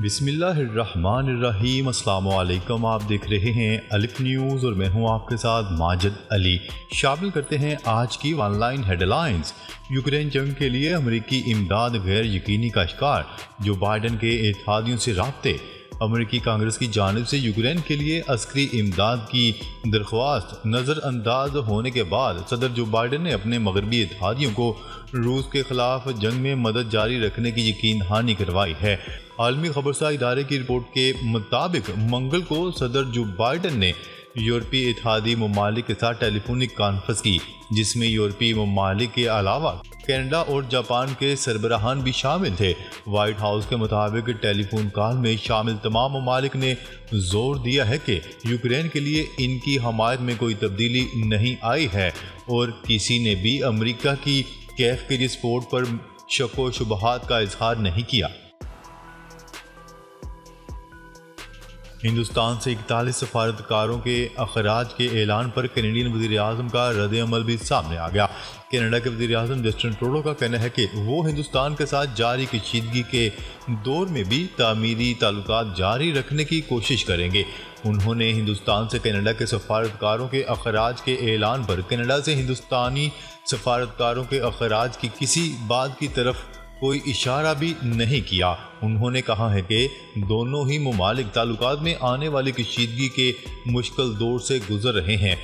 बिस्मिल्लाहिर्रहमानिर्रहीम। अस्सलाम वालेकुम। आप देख रहे हैं अलिफ न्यूज़ और मैं हूं आपके साथ माजिद अली। शामिल करते हैं आज की ऑनलाइन हेडलाइंस। यूक्रेन जंग के लिए अमेरिकी इमदाद गैर यकीनी का शिकार, जो बाइडन के इत्तेहादियों से राब्ते। अमेरिकी कांग्रेस की जानिब से यूक्रेन के लिए अस्करी इमदाद की दरख्वास्त नज़रअंदाज होने के बाद सदर जो बाइडन ने अपने मगरबी इत्तेहादियों को रूस के खिलाफ जंग में मदद जारी रखने की यकीन दहानी करवाई है। आलमी खबरसार इदारे की रिपोर्ट के मुताबिक मंगल को सदर जो बाइडन ने यूरोपीय इत्तेहादी ममालिक के साथ टेलीफोनिक कॉन्फ्रेंस की, जिसमें यूरोपीय ममालिक के अलावा कनाडा और जापान के सरबराहान भी शामिल थे। व्हाइट हाउस के मुताबिक टेलीफोन कॉल में शामिल तमाम ममालिक ने जोर दिया है कि यूक्रेन के लिए इनकी हमायत में कोई तब्दीली नहीं आई है और किसी ने भी अमेरिका की कैफ के सपोर्ट पर शक व शुबहात का इजहार नहीं किया। हिंदुस्तान से 41 सफारतकारों के अखराज के ऐलान पर कैनेडियन वज़ीर-ए-आज़म का रद्द-ए-अमल भी सामने आ गया। कनाडा के वज़ीर-ए-आज़म जस्टिन ट्रूडो का कहना है कि वो हिंदुस्तान के साथ जारी कशीदगी के दौर में भी तामीरी ताल्लुकात जारी रखने की कोशिश करेंगे। उन्होंने हिंदुस्तान से कनाडा के सफारतकारों के अखराज के ऐलान पर कनाडा से हिंदुस्तानी सफारतकारों के अखराज की किसी बात की तरफ कोई इशारा भी नहीं किया। उन्होंने कहा है कि दोनों ही ममालिक ताल्लुकात में आने वाली कशीदगी के मुश्किल दौर से गुजर रहे हैं।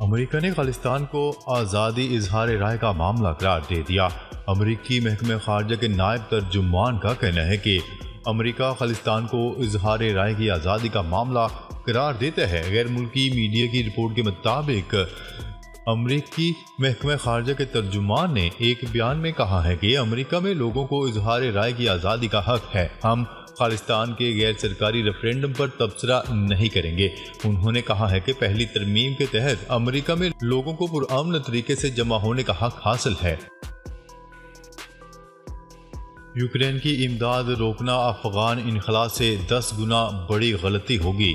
अमेरिका ने खालिस्तान को आज़ादी इजहार राय का मामला करार दे दिया। अमेरिकी महकमे खारजा के नायब तर्जुमान का कहना है कि अमेरिका खालिस्तान को इजहार राय की आज़ादी का मामला करार देता है। गैर मुल्की मीडिया की रिपोर्ट के मुताबिक अमेरिकी महकमे खारजा के तर्जुमान ने एक बयान में कहा है कि अमेरिका में लोगों को इजहार राय की आज़ादी का हक है। हम खालिस्तान के गैर सरकारी रेफरेंडम पर तबसरा नहीं करेंगे। उन्होंने कहा है कि पहली तरमीम के तहत अमेरिका में लोगों को पुरअमन तरीके से जमा होने का हक हासिल है। यूक्रेन की इमदाद रोकना अफगान इनखला से 10 गुना बड़ी गलती होगी।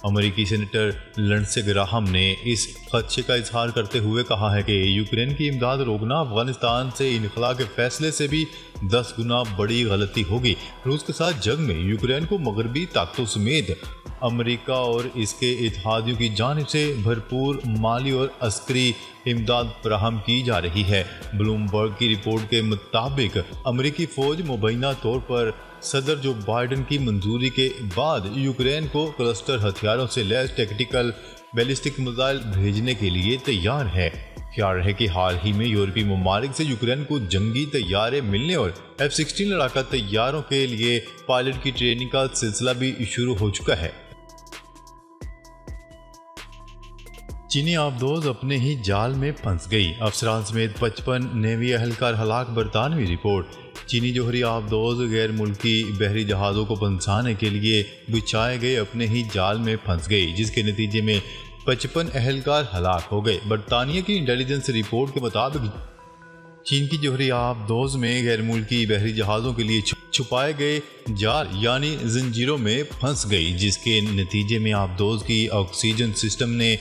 अमेरिकी सेनेटर लिंडसे ग्राहम ने इस खदशे का इजहार करते हुए कहा है कि यूक्रेन की इमदाद रोकना अफगानिस्तान से इनखला के फैसले से भी 10 गुना बड़ी गलती होगी। रूस के साथ जंग में यूक्रेन को मगरबी ताकतों समेत अमेरिका और इसके इत्तेहादियों की जानिब से भरपूर माली और अस्करी इमदाद फराहम की जा रही है। ब्लूमबर्ग की रिपोर्ट के मुताबिक अमेरिकी फौज मुबैना तौर पर सदर जो बाइडन की मंजूरी के बाद यूक्रेन को क्लस्टर हथियारों से लैस टैक्टिकल बैलिस्टिक मिसाइल भेजने के लिए तैयार है। ख्याल है कि हाल ही में यूरोपीय ममालिक से यूक्रेन को जंगी तैयारे मिलने और F-16 लड़ाका तैयारों के लिए पायलट की ट्रेनिंग का सिलसिला भी शुरू हो चुका है। चीनी आबदोज अपने ही जाल में फंस गई, अफसरान समेत 55 नेवी अहलकार हलाक। बरतानवी रिपोर्ट। चीनी जोहरी आबदोज गैर मुल्की बहरी जहाज़ों को फंसाने के लिए बिछाए गए अपने ही जाल में फंस गई, जिसके नतीजे में 55 अहलकार हलाक हो गए। बरतानिया की इंटेलिजेंस रिपोर्ट के मुताबिक चीन की जोहरी आबदोज में गैर मुल्की बहरी जहाज़ों के लिए छुपाए गए जाल यानी जंजीरों में फंस गई, जिसके नतीजे में आबदोज की ऑक्सीजन सिस्टम ने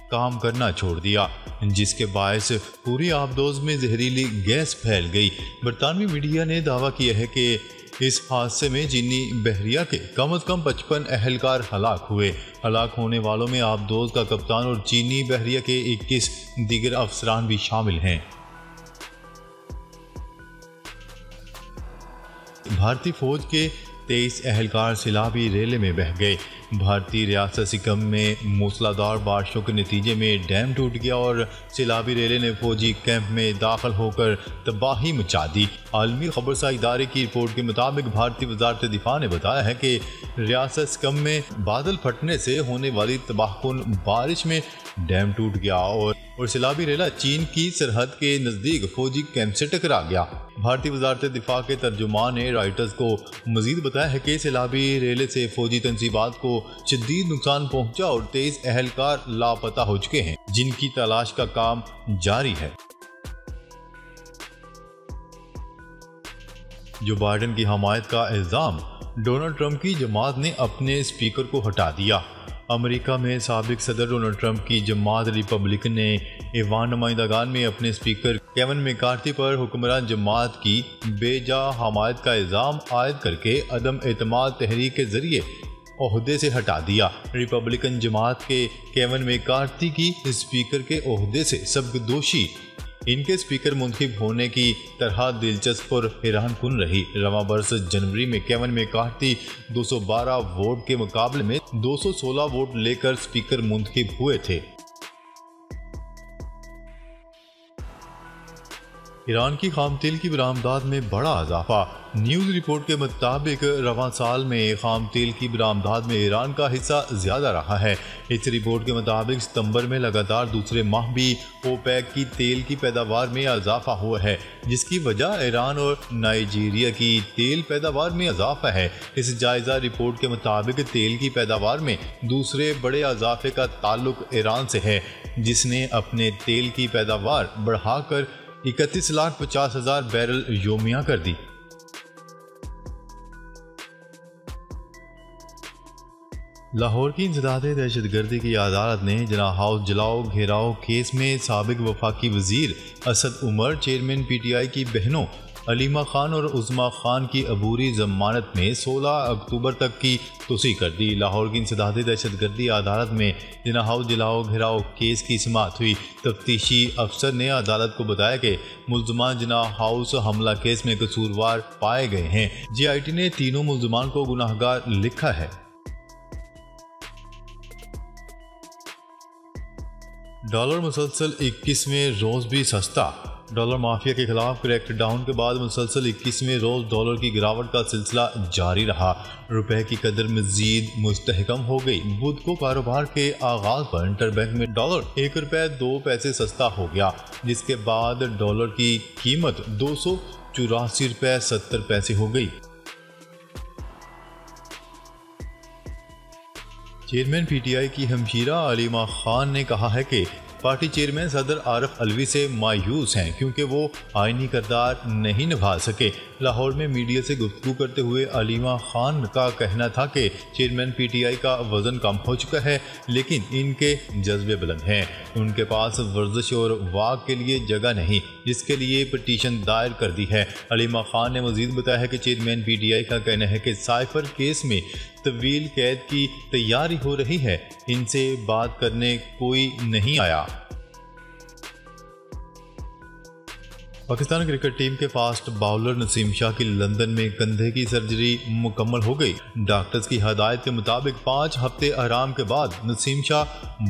काम करना छोड़ दिया, जिसके बायस पूरी आबदोज में जहरीली गैस फैल गई। बरतानवी मीडिया ने दावा किया है कि इस हादसे में चीनी बहरिया के कम से कम 55 अहलकार हलाक हुए। हलाक होने वालों में आबदोज का कप्तान और चीनी बहरिया के 21 दीगर अफसरान भी शामिल हैं। भारतीय फौज के 23 अहलकार सैलाबी रेले में बह गए। भारतीय रियासत सिक्किम में मूसलाधार बारिशों के नतीजे में डैम टूट गया और सैलाबी रेले ने फौजी कैंप में दाखिल होकर तबाही मचा दी। आलमी खबरसार इदारे की रिपोर्ट के मुताबिक भारतीय वजारत दिफा ने बताया है कि रियासत सिक्किम में बादल फटने से होने वाली तबाहकुन बारिश में डैम टूट गया और सैलाबी रेला चीन की सरहद के नज़दीक फौजी कैंप से टकरा गया। भारतीय वजारत दिफा के तर्जुमान ने राइटर्स को मजीद बताया है कि सैलाबी रेले से फौजी तंसीबात को शदीद नुकसान पहुंचा और 23 अहलकार लापता हो चुके हैं, जिनकी तलाश का काम जारी है। जो बाइडन की हमायत का इल्जाम, डोनाल्ड ट्रंप की जमात ने अपने स्पीकर को हटा दिया। अमेरिका में साबिक सदर डोनाल्ड ट्रंप की जमात रिपब्लिकन ने ऐवान नुमाइंदगान में अपने स्पीकर केविन मैकार्थी पर हुक्मरान जमात की बेजा हमायत का इल्ज़ाम आयद करके अदम एतमाद तहरीक के जरिए ओहदे से हटा दिया। रिपब्लिकन जमात के केविन मैकार्थी की स्पीकर के ओहदे से सबकदोशी इनके स्पीकर मुंतखब होने की तरह दिलचस्प और हैरान कुन रही। रवा बरस जनवरी में केविन मैकार्थी 212 वोट के मुकाबले में 216 वोट लेकर स्पीकर मुंतखब हुए थे। ईरान की खाम तेल की बरामदात में बड़ा इजाफा। न्यूज़ रिपोर्ट के मुताबिक रवां साल में खाम तेल की बरामदात में ईरान का हिस्सा ज़्यादा रहा है। इस रिपोर्ट के मुताबिक सितंबर में लगातार दूसरे माह भी ओपेक की तेल की पैदावार में इजाफा हुआ है, जिसकी वजह ईरान और नाइजीरिया की तेल पैदावार में इजाफा है। इस जायज़ा रिपोर्ट के मुताबिक तेल की पैदावार में दूसरे बड़े इजाफे का ताल्लुक ईरान से है, जिसने अपने तेल की पैदावार बढ़ाकर 31,50,000 बैरल योमिया कर दी। लाहौर की इंसदाद दहशतगर्दी की अदालत ने जना हाउस जलाओ घेराव केस में साबिक वफाकी वजीर असद उमर, चेयरमैन PTI की बहनों अलीमा खान और उज़मा खान की अबूरी जमानत में 16 अक्टूबर तक की तोसीक कर दी। लाहौर की इंसदाद दहशतगर्दी अदालत में जना हाउस जलाओ घेराव केस की समाअत हुई। तफ्तीशी अफसर ने अदालत को बताया कि मुल्ज़मान जना हाउस हमला केस में कसूरवार पाए गए हैं। GIT ने तीनों मुल्ज़मान को गुनाहगार लिखा है। डॉलर मुसलसल 21वें रोज़ भी सस्ता। डॉलर माफिया के खिलाफ क्रैकडाउन के बाद मुसलसल 21वें रोज़ डॉलर की गिरावट का सिलसिला जारी रहा। रुपए की कदर मजीद मुस्तहकम हो गई। बुध को कारोबार के आगाज पर इंटरबैंक में डॉलर ₹1.02 सस्ता हो गया, जिसके बाद डॉलर की कीमत ₹284.70 हो गई। चेयरमैन PTI की हमशीरा अलीमा खान ने कहा है कि पार्टी चेयरमैन सदर आरिफ अलवी से मायूस हैं क्योंकि वो आईनी किरदार नहीं निभा सके। लाहौर में मीडिया से गुफ्तगू करते हुए अलीमा खान का कहना था कि चेयरमैन PTI का वजन कम हो चुका है, लेकिन इनके जज्बे बुलंद हैं। उनके पास वर्जिश और वाक के लिए जगह नहीं, जिसके लिए पटिशन दायर कर दी है। अलीमा खान ने मजीद बताया है कि चेयरमैन PTI का कहना है कि साइफर केस में तवील कैद की तैयारी हो रही है, इनसे बात करने कोई नहीं आया। पाकिस्तान क्रिकेट टीम के फास्ट बाउलर नसीम शाह की लंदन में कंधे की सर्जरी मुकम्मल हो गई। डॉक्टर्स की हदायत के मुताबिक 5 हफ्ते आराम के बाद नसीम शाह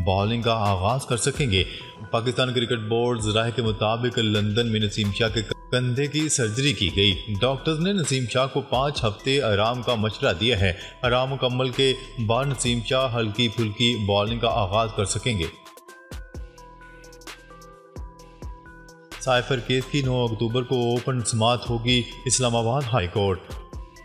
बॉलिंग का आगाज कर सकेंगे। पाकिस्तान क्रिकेट बोर्ड ज़राए के मुताबिक लंदन में नसीम शाह के कंधे की सर्जरी की गई। डॉक्टर्स ने नसीम शाह को 5 हफ्ते आराम का मशवरा दिया है। आराम मुकम्मल के बाद नसीम शाह हल्की फुल्की बॉलिंग का आगाज कर सकेंगे। साइफर केस की 9 अक्टूबर को ओपन समाअत होगी। Islamabad high court.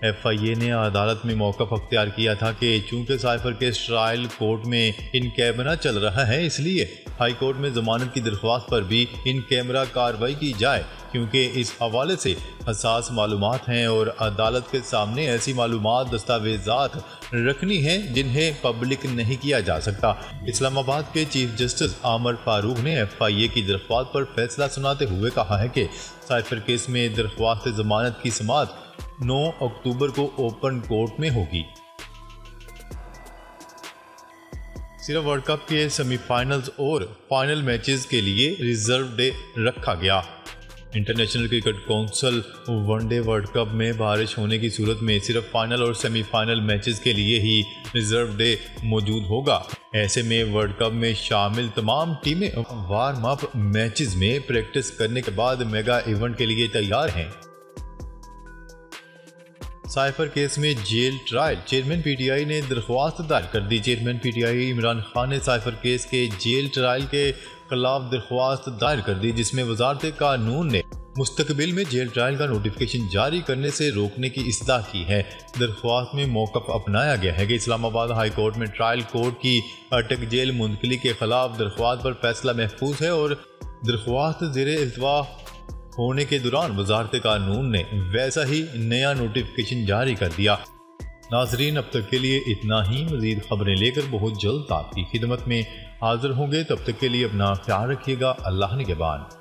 FIA ने अदालत में मौक़िफ़ अख्तियार किया था कि चूंकि साइफर केस ट्रायल कोर्ट में इन कैमरा चल रहा है, इसलिए हाई कोर्ट में ज़मानत की दरख्वास्त पर भी इन कैमरा कार्रवाई की जाए, क्योंकि इस हवाले से हसास मालूमात हैं और अदालत के सामने ऐसी मालूमात दस्तावेज़ात रखनी हैं जिन्हें पब्लिक नहीं किया जा सकता। इस्लामाबाद के चीफ जस्टिस आमर फारूक ने FIA की दरख्वास्त पर फैसला सुनाते हुए कहा है कि साइफर केस में दरख्वास्त ज़मानत की समाअत 9 अक्टूबर को ओपन कोर्ट में होगी। सिर्फ वर्ल्ड कप के सेमीफाइनल्स और फाइनल मैचेस के लिए रिजर्व डे रखा गया। International cricket council one day world cup में बारिश होने की सूरत में सिर्फ फाइनल और सेमीफाइनल मैचेस के लिए ही रिजर्व डे मौजूद होगा। ऐसे में वर्ल्ड कप में शामिल तमाम टीमें वार्म अप मैचेस में प्रैक्टिस करने के बाद मेगा इवेंट के लिए तैयार हैं। साइफर केस में जेल ट्रायल। चेयरमैन PTI ने दरख्वास्त दायर कर दी। चेयरमैन PTI इमरान खान ने साइफर केस के जेल ट्रायल के खिलाफ दरख्वास्त दायर कर दी, जिसमें वजारत कानून ने मुस्तकबिल में जेल ट्रायल का नोटिफिकेशन जारी करने से रोकने की इस्तदा की है। दरख्वास्त में मौक़िफ़ अपनाया गया है कि इस्लामाबाद हाई कोर्ट में ट्रायल कोर्ट की अटक जेल मुंतकली के खिलाफ दरख्वास्त पर फैसला महफूज है और दरख्वास्त ज़ेरे इल्तवा होने के दौरान वजारत कानून ने वैसा ही नया नोटिफिकेशन जारी कर दिया। नाजरीन, अब तक के लिए इतना ही। मज़ीद खबरें लेकर बहुत जल्द आपकी खिदमत में हाजिर होंगे। तब तक के लिए अपना ख्याल रखिएगा। अल्लाह निगहबान।